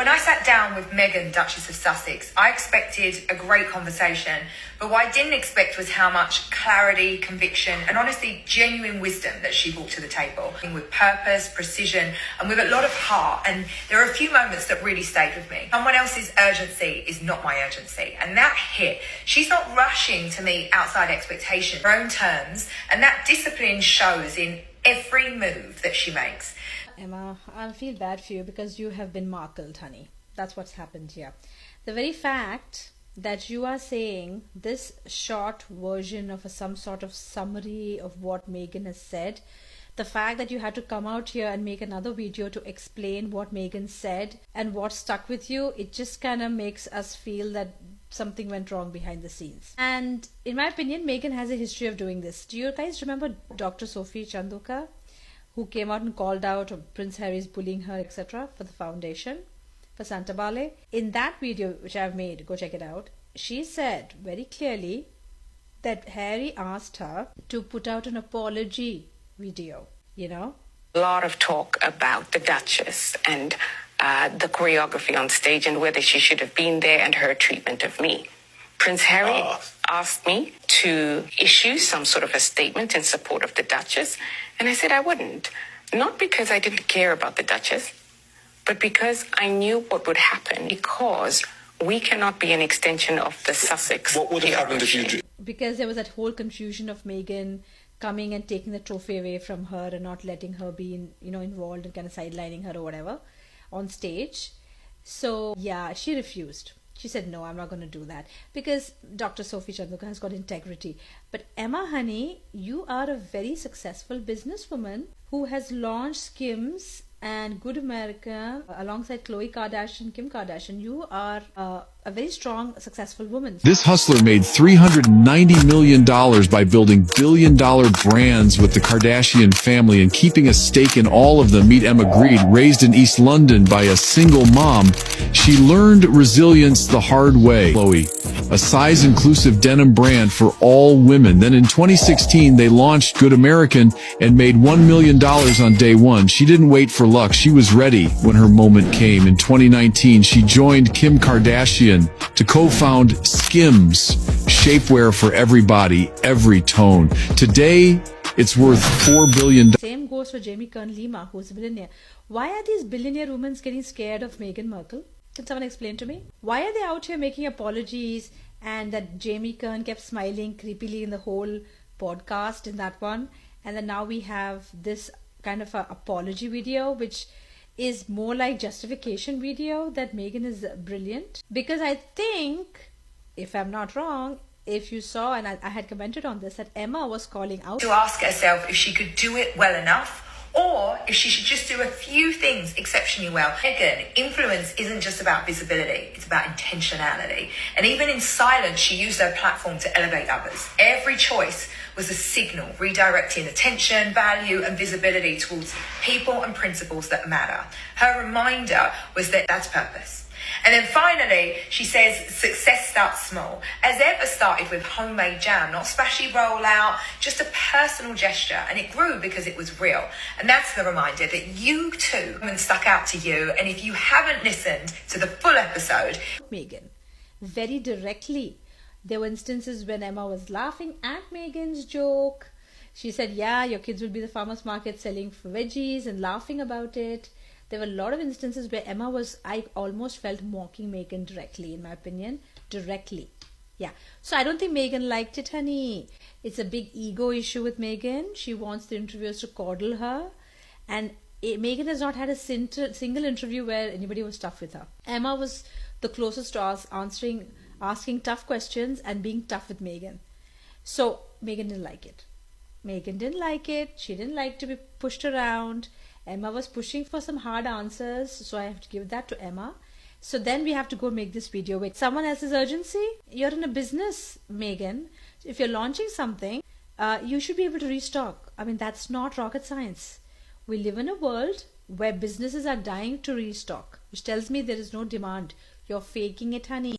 When I sat down with Meghan, Duchess of Sussex, I expected a great conversation, but what I didn't expect was how much clarity, conviction, and honestly, genuine wisdom that she brought to the table. With purpose, precision, and with a lot of heart. And there are a few moments that really stayed with me. Someone else's urgency is not my urgency. And that hit. She's not rushing to meet outside expectations, her own terms, and that discipline shows in every move that she makes. Emma, I'll feel bad for you because you have been markled, honey. That's what's happened here. The very fact that you are saying this short version of some sort of summary of what Meghan has said, the fact that you had to come out here and make another video to explain what Meghan said and what stuck with you, it just kind of makes us feel that something went wrong behind the scenes. And in my opinion, Meghan has a history of doing this. Do you guys remember Dr. Sophie Chandoka, who came out and called out Prince Harry's bullying her, etc., for the foundation, for Santa Bale? In that video, which I've made, go check it out, she said very clearly that Harry asked her to put out an apology video, you know? A lot of talk about the Duchess and the choreography on stage and whether she should have been there and her treatment of me. Prince Harry asked me to issue some sort of a statement in support of the Duchess, and I said I wouldn't. Not because I didn't care about the Duchess, but because I knew what would happen, because we cannot be an extension of the Sussex. What would have happened if you did? Because there was that whole confusion of Meghan coming and taking the trophy away from her and not letting her be involved and kind of sidelining her or whatever on stage. So yeah, she refused. She said, no, I'm not going to do that, because Dr. Sophie Chandoka has got integrity. But Emma, honey, you are a very successful businesswoman who has launched Skims and Good America alongside Khloe Kardashian, Kim Kardashian. You are a very strong, successful woman. This hustler made $390 million by building billion-dollar brands with the Kardashian family and keeping a stake in all of them. Meet Emma Grede, raised in East London by a single mom. She learned resilience the hard way. Khloe, a size-inclusive denim brand for all women. Then in 2016, they launched Good American and made $1 million on day one. She didn't wait for luck. She was ready when her moment came. In 2019, she joined Kim Kardashian to co-found Skims, shapewear for everybody, every tone. Today, it's worth $4 billion. Same goes for Jamie Kern Lima, who's a billionaire. Why are these billionaire women getting scared of Meghan Markle? Can someone explain to me? Why are they out here making apologies, and that Jamie Kern kept smiling creepily in the whole podcast in that one, and then now we have this kind of a apology video, which is more like justification video that Meghan is brilliant? Because I think, if I'm not wrong, if you saw, and I had commented on this, that Emma was calling out to ask herself if she could do it well enough, or if she should just do a few things exceptionally well. Meghan, influence isn't just about visibility, it's about intentionality. And even in silence, she used her platform to elevate others. Every choice was a signal redirecting attention, value, and visibility towards people and principles that matter. Her reminder was that that's purpose. And then finally, she says success starts small. As ever started with homemade jam, not splashy rollout, just a personal gesture. And it grew because it was real. And that's the reminder that you too stuck out to you. And if you haven't listened to the full episode, Meghan very directly. There were instances when Emma was laughing at Meghan's joke. She said, yeah, your kids will be the farmer's market selling veggies, and laughing about it. There were a lot of instances where Emma I almost felt mocking Meghan directly, in my opinion. Directly. Yeah. So I don't think Meghan liked it, honey. It's a big ego issue with Meghan. She wants the interviewers to coddle her. And Meghan has not had a single interview where anybody was tough with her. Emma was the closest to us, asking tough questions and being tough with Meghan. So Meghan didn't like it. Meghan didn't like it. She didn't like to be pushed around. Emma was pushing for some hard answers, so I have to give that to Emma. So then we have to go make this video with someone else's urgency. You're in a business, Meghan. If you're launching something, you should be able to restock. I mean, that's not rocket science. We live in a world where businesses are dying to restock, which tells me there is no demand. You're faking it, honey.